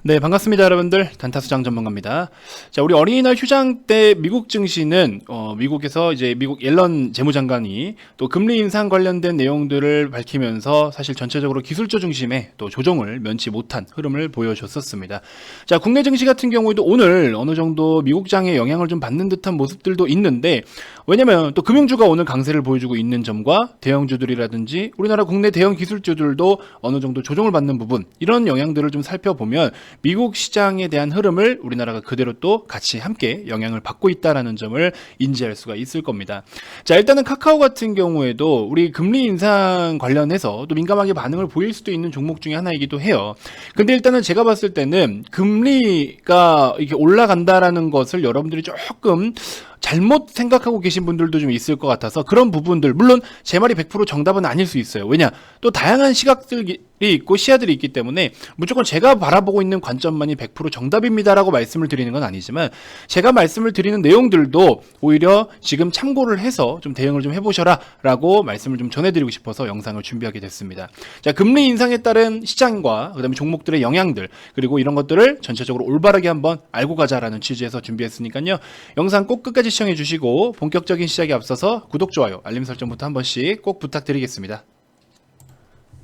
네, 반갑습니다, 여러분들. 단타수장 전문가입니다. 자, 우리 어린이날 휴장 때 미국 증시는 미국에서 이제 미국 옐런 재무장관이 또 금리 인상 관련된 내용들을 밝히면서 사실 전체적으로 기술주 중심의 또 조정을 면치 못한 흐름을 보여줬었습니다. 자, 국내 증시 같은 경우에도 오늘 어느 정도 미국장의 영향을 좀 받는 듯한 모습들도 있는데, 왜냐면 또 금융주가 오늘 강세를 보여주고 있는 점과 대형주들이라든지 우리나라 국내 대형 기술주들도 어느 정도 조정을 받는 부분, 이런 영향들을 좀 살펴보면 미국 시장에 대한 흐름을 우리나라가 그대로 또 같이 함께 영향을 받고 있다는 점을 인지할 수가 있을 겁니다. 자, 일단은 카카오 같은 경우에도 우리 금리 인상 관련해서 또 민감하게 반응을 보일 수도 있는 종목 중에 하나이기도 해요. 근데 일단은 제가 봤을 때는 금리가 이렇게 올라간다라는 것을 여러분들이 조금 잘못 생각하고 계신 분들도 좀 있을 것 같아서 그런 부분들, 물론 제 말이 100% 정답은 아닐 수 있어요. 왜냐? 또 다양한 시각들이 있고 시야들이 있기 때문에 무조건 제가 바라보고 있는 관점만이 100% 정답입니다라고 말씀을 드리는 건 아니지만, 제가 말씀을 드리는 내용들도 오히려 지금 참고를 해서 좀 대응을 좀 해보셔라 라고 말씀을 좀 전해드리고 싶어서 영상을 준비하게 됐습니다. 자, 금리 인상에 따른 시장과 그 다음에 종목들의 영향들, 그리고 이런 것들을 전체적으로 올바르게 한번 알고 가자라는 취지에서 준비했으니까요, 영상 꼭 끝까지 시청해 주시고 본격적인 시작에 앞서서 구독, 좋아요, 알림 설정부터 한 번씩 꼭 부탁드리겠습니다.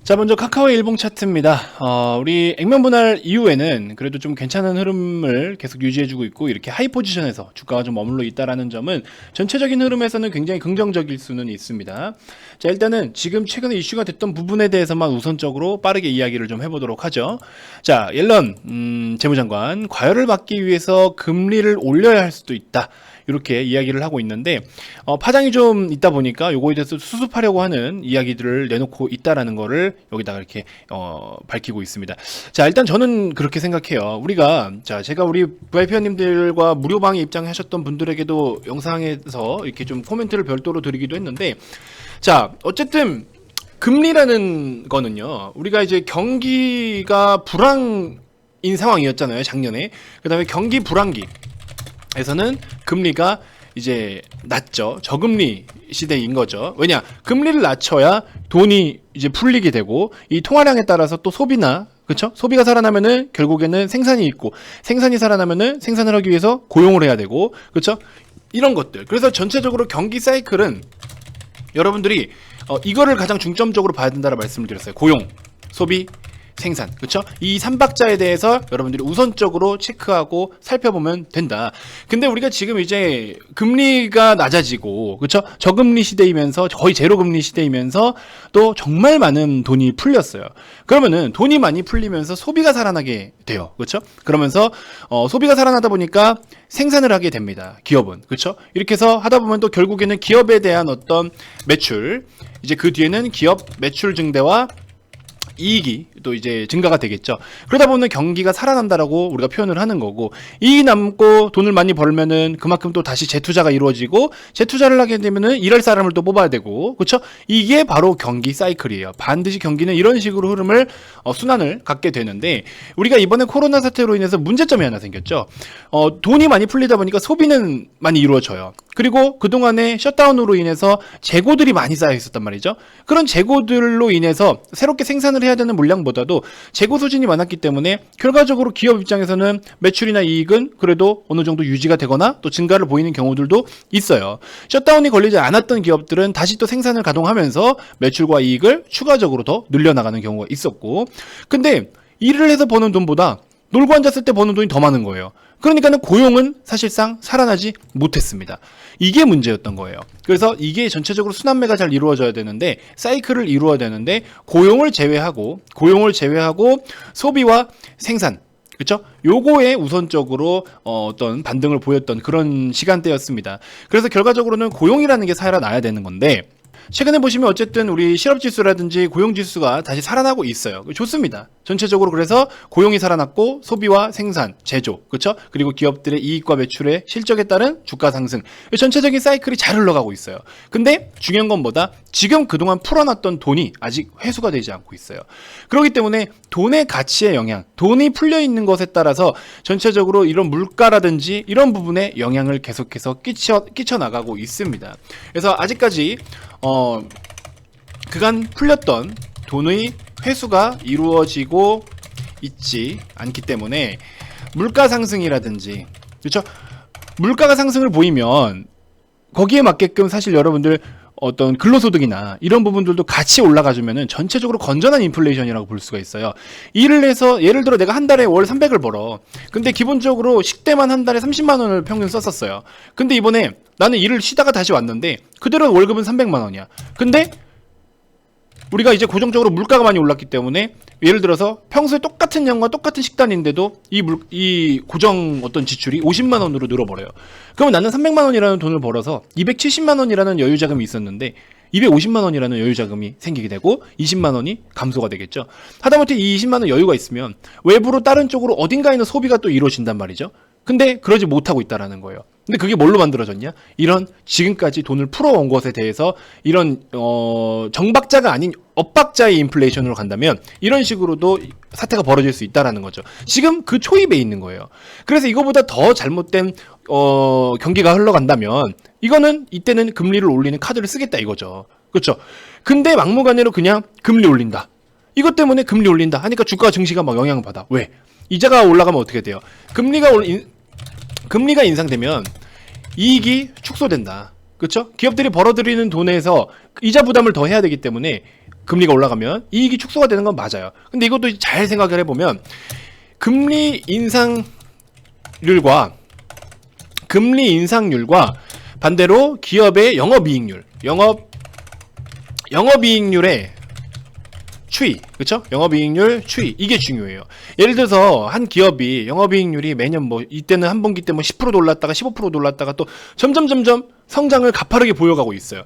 자, 먼저 카카오의 일봉 차트입니다. 우리 액면 분할 이후에는 그래도 좀 괜찮은 흐름을 계속 유지해주고 있고, 이렇게 하이 포지션에서 주가가 좀 머물러 있다라는 점은 전체적인 흐름에서는 굉장히 긍정적일 수는 있습니다. 자, 일단은 지금 최근에 이슈가 됐던 부분에 대해서만 우선적으로 빠르게 이야기를 좀 해보도록 하죠. 자, 옐런 재무장관, 과열을 막기 위해서 금리를 올려야 할 수도 있다, 이렇게 이야기를 하고 있는데, 파장이 좀 있다 보니까 요거에 대해서 수습하려고 하는 이야기들을 내놓고 있다라는 거를 여기다가 이렇게 밝히고 있습니다. 자, 일단 저는 그렇게 생각해요. 제가 우리 VIP원님들과 무료방에 입장하셨던 분들에게도 영상에서 이렇게 좀 코멘트를 별도로 드리기도 했는데, 자, 어쨌든 금리라는 거는요, 우리가 이제 경기가 불황인 상황이었잖아요, 작년에. 그 다음에 경기 불황기 에서는 금리가 이제 낮죠. 저금리 시대인 거죠. 왜냐? 금리를 낮춰야 돈이 이제 풀리게 되고, 이 통화량에 따라서 또 소비나, 그쵸? 소비가 살아나면은 결국에는 생산이 있고, 생산이 살아나면은 생산을 하기 위해서 고용을 해야 되고, 그쵸? 이런 것들. 그래서 전체적으로 경기 사이클은 여러분들이 이거를 가장 중점적으로 봐야 된다고 말씀을 드렸어요. 고용, 소비, 생산, 그쵸? 이 3박자에 대해서 여러분들이 우선적으로 체크하고 살펴보면 된다. 근데 우리가 지금 이제 금리가 낮아지고, 그쵸? 저금리 시대이면서, 거의 제로금리 시대이면서 또 정말 많은 돈이 풀렸어요. 그러면은 돈이 많이 풀리면서 소비가 살아나게 돼요. 그쵸? 그러면서 소비가 살아나다 보니까 생산을 하게 됩니다, 기업은. 그쵸? 이렇게 해서 하다 보면 또 결국에는 기업에 대한 어떤 매출, 이제 그 뒤에는 기업 매출 증대와 이익이 또 이제 증가가 되겠죠. 그러다 보면 경기가 살아난다라고 우리가 표현을 하는 거고, 이익이 남고 돈을 많이 벌면은 그만큼 또 다시 재투자가 이루어지고, 재투자를 하게 되면은 일할 사람을 또 뽑아야 되고, 그렇죠? 이게 바로 경기 사이클이에요. 반드시 경기는 이런 식으로 흐름을 순환을 갖게 되는데, 우리가 이번에 코로나 사태로 인해서 문제점이 하나 생겼죠. 돈이 많이 풀리다 보니까 소비는 많이 이루어져요. 그리고 그동안에 셧다운으로 인해서 재고들이 많이 쌓여 있었단 말이죠. 그런 재고들로 인해서 새롭게 생산을 해야 되는 물량보다도 재고 소진이 많았기 때문에 결과적으로 기업 입장에서는 매출이나 이익은 그래도 어느 정도 유지가 되거나 또 증가를 보이는 경우들도 있어요. 셧다운이 걸리지 않았던 기업들은 다시 또 생산을 가동하면서 매출과 이익을 추가적으로 더 늘려나가는 경우가 있었고, 근데 일을 해서 버는 돈보다 놀고 앉았을 때 버는 돈이 더 많은 거예요. 그러니까는 고용은 사실상 살아나지 못했습니다. 이게 문제였던 거예요. 그래서 이게 전체적으로 순환매가 잘 이루어져야 되는데, 사이클을 이루어야 되는데, 고용을 제외하고 소비와 생산, 그쵸? 요거에 우선적으로 어떤 반등을 보였던 그런 시간대였습니다. 그래서 결과적으로는 고용이라는 게 살아나야 되는 건데, 최근에 보시면 어쨌든 우리 실업지수라든지 고용지수가 다시 살아나고 있어요. 좋습니다. 전체적으로. 그래서 고용이 살아났고, 소비와 생산, 제조, 그렇죠? 그리고 기업들의 이익과 매출의 실적에 따른 주가 상승, 전체적인 사이클이 잘 흘러가고 있어요. 근데 중요한 건 뭐다? 지금 그동안 풀어놨던 돈이 아직 회수가 되지 않고 있어요. 그렇기 때문에 돈의 가치의 영향, 돈이 풀려 있는 것에 따라서 전체적으로 이런 물가라든지 이런 부분에 영향을 계속해서 끼쳐 나가고 있습니다. 그래서 아직까지 그간 풀렸던 돈의 회수가 이루어지고 있지 않기 때문에 물가 상승이라든지, 그렇죠? 물가가 상승을 보이면 거기에 맞게끔 사실 여러분들 어떤 근로소득이나 이런 부분들도 같이 올라가주면은 전체적으로 건전한 인플레이션이라고 볼 수가 있어요. 일을 해서 예를 들어 내가 한 달에 월 300을 벌어. 근데 기본적으로 식대만 한 달에 30만 원을 평균 썼었어요. 근데 이번에 나는 일을 쉬다가 다시 왔는데 그대로 월급은 300만 원이야. 근데 우리가 이제 고정적으로 물가가 많이 올랐기 때문에 예를 들어서 평소에 똑같은 양과 똑같은 식단인데도 이 고정 어떤 지출이 50만 원으로 늘어버려요. 그러면 나는 300만 원이라는 돈을 벌어서 270만 원이라는 여유자금이 있었는데 250만 원이라는 여유자금이 생기게 되고 20만 원이 감소가 되겠죠. 하다못해 이 20만 원 여유가 있으면 외부로 다른 쪽으로 어딘가에는 소비가 또 이루어진단 말이죠. 근데 그러지 못하고 있다라는 거예요. 근데 그게 뭘로 만들어졌냐? 이런 지금까지 돈을 풀어온 것에 대해서 이런 정박자가 아닌 엇박자의 인플레이션으로 간다면 이런 식으로도 사태가 벌어질 수 있다라는 거죠. 지금 그 초입에 있는 거예요. 그래서 이거보다 더 잘못된 경기가 흘러간다면 이거는 이때는 금리를 올리는 카드를 쓰겠다 이거죠. 그렇죠? 근데 막무가내로 그냥 금리 올린다. 이것 때문에 금리 올린다 하니까 주가 증시가 막 영향을 받아. 왜? 이자가 올라가면 어떻게 돼요? 금리가 인상되면 이익이 축소된다. 그렇죠? 기업들이 벌어들이는 돈에서 이자 부담을 더 해야 되기 때문에 금리가 올라가면 이익이 축소가 되는 건 맞아요. 근데 이것도 잘 생각을 해보면 금리 인상률과 반대로 기업의 영업이익률의 추이, 그렇죠? 영업이익률 추이 이게 중요해요. 예를 들어서 한 기업이 영업이익률이 매년 뭐 이때는 한 분기 때 뭐 10%도 올랐다가 15%도 올랐다가 또 점점 성장을 가파르게 보여가고 있어요.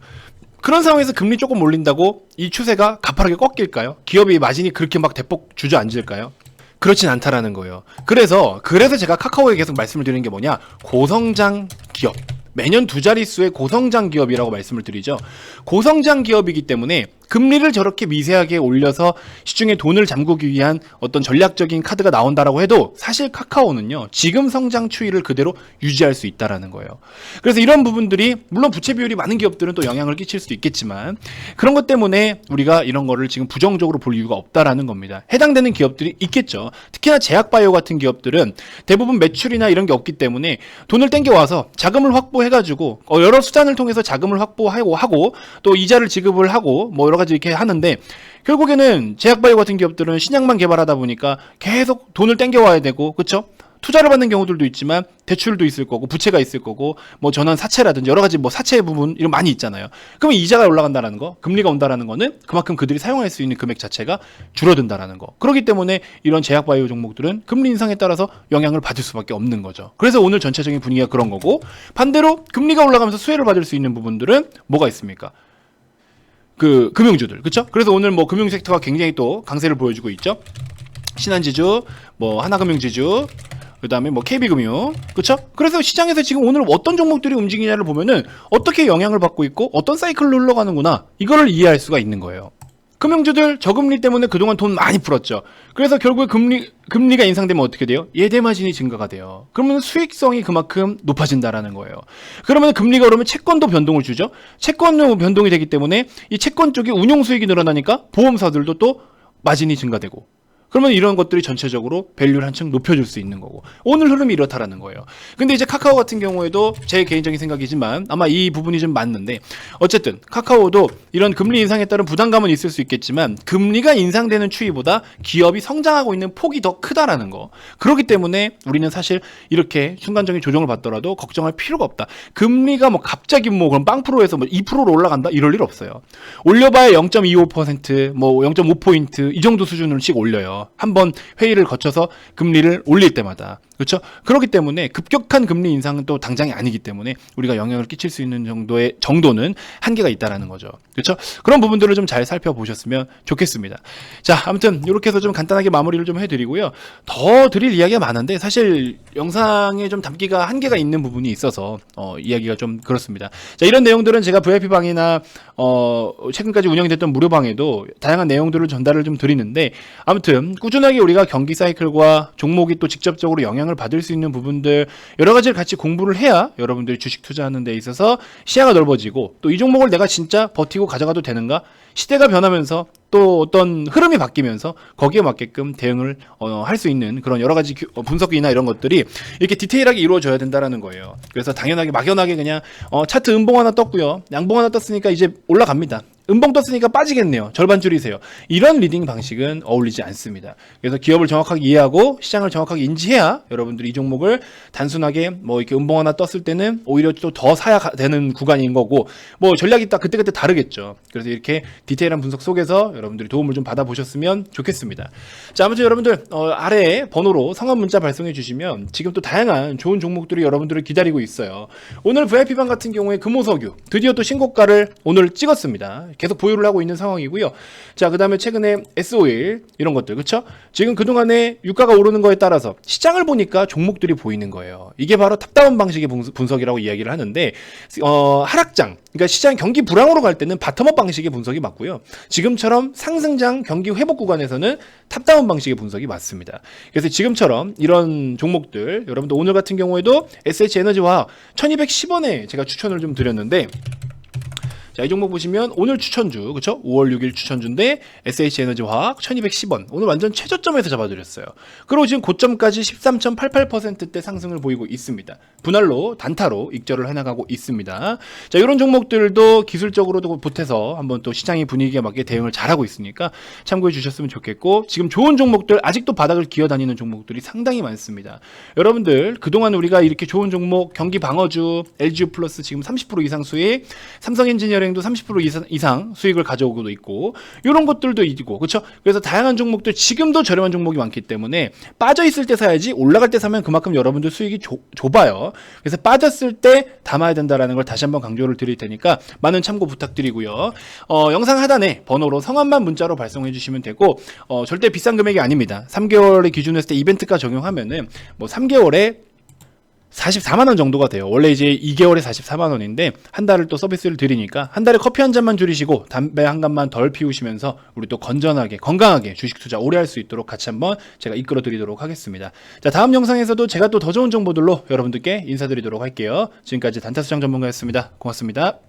그런 상황에서 금리 조금 올린다고 이 추세가 가파르게 꺾일까요? 기업이 마진이 그렇게 막 대폭 주저앉을까요? 그렇진 않다라는 거예요. 그래서 제가 카카오에 계속 말씀을 드리는 게 뭐냐? 고성장 기업. 매년 두 자릿수의 고성장 기업이라고 말씀을 드리죠. 고성장 기업이기 때문에 금리를 저렇게 미세하게 올려서 시중에 돈을 잠그기 위한 어떤 전략적인 카드가 나온다라고 해도 사실 카카오는요, 지금 성장 추이를 그대로 유지할 수 있다라는 거예요. 그래서 이런 부분들이 물론 부채 비율이 많은 기업들은 또 영향을 끼칠 수도 있겠지만 그런 것 때문에 우리가 이런 거를 지금 부정적으로 볼 이유가 없다라는 겁니다. 해당되는 기업들이 있겠죠. 특히나 제약바이오 같은 기업들은 대부분 매출이나 이런 게 없기 때문에 돈을 땡겨와서 자금을 확보해가지고 여러 수단을 통해서 자금을 확보하고 또 이자를 지급을 하고 뭐 여러 가지 이렇게 하는데 결국에는 제약바이오 같은 기업들은 신약만 개발하다 보니까 계속 돈을 땡겨와야 되고, 그렇죠? 투자를 받는 경우들도 있지만 대출도 있을 거고 부채가 있을 거고 뭐 전환 사채라든지 여러 가지 뭐 사채 부분 이런 많이 있잖아요. 그러면 이자가 올라간다라는 거, 금리가 온다라는 거는 그만큼 그들이 사용할 수 있는 금액 자체가 줄어든다라는 거. 그렇기 때문에 이런 제약바이오 종목들은 금리 인상에 따라서 영향을 받을 수밖에 없는 거죠. 그래서 오늘 전체적인 분위기가 그런 거고, 반대로 금리가 올라가면서 수혜를 받을 수 있는 부분들은 뭐가 있습니까? 그 금융주들, 그렇죠? 그래서 오늘 뭐 금융 섹터가 굉장히 또 강세를 보여주고 있죠. 신한지주, 뭐 하나금융지주, 그다음에 뭐 KB금융, 그렇죠? 그래서 시장에서 지금 오늘 어떤 종목들이 움직이냐를 보면은 어떻게 영향을 받고 있고 어떤 사이클로 흘러가는구나, 이거를 이해할 수가 있는 거예요. 금융주들 저금리 때문에 그동안 돈 많이 풀었죠. 그래서 결국에 금리가 인상되면 어떻게 돼요? 예대 마진이 증가가 돼요. 그러면 수익성이 그만큼 높아진다라는 거예요. 그러면 금리가 오르면 채권도 변동을 주죠. 채권도 변동이 되기 때문에 이 채권 쪽이 운용 수익이 늘어나니까 보험사들도 또 마진이 증가되고, 그러면 이런 것들이 전체적으로 밸류를 한층 높여줄 수 있는 거고, 오늘 흐름이 이렇다라는 거예요. 근데 이제 카카오 같은 경우에도 제 개인적인 생각이지만 아마 이 부분이 좀 맞는데, 어쨌든 카카오도 이런 금리 인상에 따른 부담감은 있을 수 있겠지만 금리가 인상되는 추이보다 기업이 성장하고 있는 폭이 더 크다라는 거. 그렇기 때문에 우리는 사실 이렇게 순간적인 조정을 받더라도 걱정할 필요가 없다. 금리가 뭐 갑자기 뭐 그럼 0%에서 뭐 2%로 올라간다 이럴 일 없어요. 올려봐야 0.25%, 뭐 0.5포인트 이 정도 수준으로씩 올려요. 한번 회의를 거쳐서 금리를 올릴 때마다. 그렇죠? 그렇기 때문에 급격한 금리 인상은 또 당장이 아니기 때문에 우리가 영향을 끼칠 수 있는 정도는 한계가 있다라는 거죠. 그렇죠? 그런 부분들을 좀 잘 살펴보셨으면 좋겠습니다. 자, 아무튼 이렇게 해서 좀 간단하게 마무리를 좀 해드리고요. 더 드릴 이야기가 많은데 사실 영상에 좀 담기가 한계가 있는 부분이 있어서 이야기가 좀 그렇습니다. 자, 이런 내용들은 제가 VIP방이나 최근까지 운영이 됐던 무료방에도 다양한 내용들을 전달을 좀 드리는데, 아무튼 꾸준하게 우리가 경기 사이클과 종목이 또 직접적으로 영향을 영향을 받을 수 있는 부분들 여러 가지를 같이 공부를 해야 여러분들이 주식 투자하는 데 있어서 시야가 넓어지고 또 이 종목을 내가 진짜 버티고 가져가도 되는가? 시대가 변하면서 또 어떤 흐름이 바뀌면서 거기에 맞게끔 대응을 할 수 있는 그런 여러 가지 분석이나 이런 것들이 이렇게 디테일하게 이루어져야 된다라는 거예요. 그래서 당연하게 막연하게 그냥 차트 음봉 하나 떴고요. 양봉 하나 떴으니까 이제 올라갑니다. 음봉 떴으니까 빠지겠네요. 절반 줄이세요. 이런 리딩 방식은 어울리지 않습니다. 그래서 기업을 정확하게 이해하고 시장을 정확하게 인지해야 여러분들이 이 종목을 단순하게 뭐 이렇게 음봉 하나 떴을 때는 오히려 또 더 사야 되는 구간인 거고 뭐 전략이 딱 그때그때 다르겠죠. 그래서 이렇게 디테일한 분석 속에서 여러분들이 도움을 좀 받아보셨으면 좋겠습니다. 자, 아무튼 여러분들 아래에 번호로 성함 문자 발송해 주시면 지금 또 다양한 좋은 종목들이 여러분들을 기다리고 있어요. 오늘 VIP방 같은 경우에 금호석유 드디어 또 신고가를 오늘 찍었습니다. 계속 보유를 하고 있는 상황이고요. 자, 그 다음에 최근에 S-오일 이런 것들, 그쵸? 지금 그동안에 유가가 오르는 거에 따라서 시장을 보니까 종목들이 보이는 거예요. 이게 바로 탑다운 방식의 분석이라고 이야기를 하는데 하락장, 그러니까 시장 경기 불황으로 갈 때는 바텀업 방식의 분석이 맞고요. 지금처럼 상승장 경기 회복 구간에서는 탑다운 방식의 분석이 맞습니다. 그래서 지금처럼 이런 종목들 여러분들 오늘 같은 경우에도 SH에너지화학 1210원에 제가 추천을 좀 드렸는데 자, 이 종목 보시면 오늘 추천주, 그쵸? 5월 6일 추천주인데 SH에너지화학 1210원. 오늘 완전 최저점에서 잡아드렸어요. 그리고 지금 고점까지 13.88%대 상승을 보이고 있습니다. 분할로, 단타로 익절을 해나가고 있습니다. 자, 이런 종목들도 기술적으로도 보태서 한번 또 시장의 분위기에 맞게 대응을 잘하고 있으니까 참고해 주셨으면 좋겠고 지금 좋은 종목들, 아직도 바닥을 기어다니는 종목들이 상당히 많습니다. 여러분들, 그동안 우리가 이렇게 좋은 종목, 경기 방어주, LGU 플러스 지금 30% 이상 수익, 삼성 엔지니어링 도 30% 이상 수익을 가져오고도 있고 이런 것들도 있고 그렇죠. 그래서 다양한 종목들 지금도 저렴한 종목이 많기 때문에 빠져 있을 때 사야지 올라갈 때 사면 그만큼 여러분들 수익이 좁아요. 그래서 빠졌을 때 담아야 된다라는 걸 다시 한번 강조를 드릴 테니까 많은 참고 부탁드리고요. 영상 하단에 번호로 성함만 문자로 발송해 주시면 되고 절대 비싼 금액이 아닙니다. 3개월의 기준으로 했을 때 이벤트가 적용하면은 뭐 3개월에 44만원 정도가 돼요. 원래 이제 2개월에 44만원인데 한 달을 또 서비스를 드리니까 한 달에 커피 한 잔만 줄이시고 담배 한 갑만 덜 피우시면서 우리 또 건전하게 건강하게 주식 투자 오래 할 수 있도록 같이 한번 제가 이끌어 드리도록 하겠습니다. 자, 다음 영상에서도 제가 또 더 좋은 정보들로 여러분들께 인사드리도록 할게요. 지금까지 단타수장 전문가였습니다. 고맙습니다.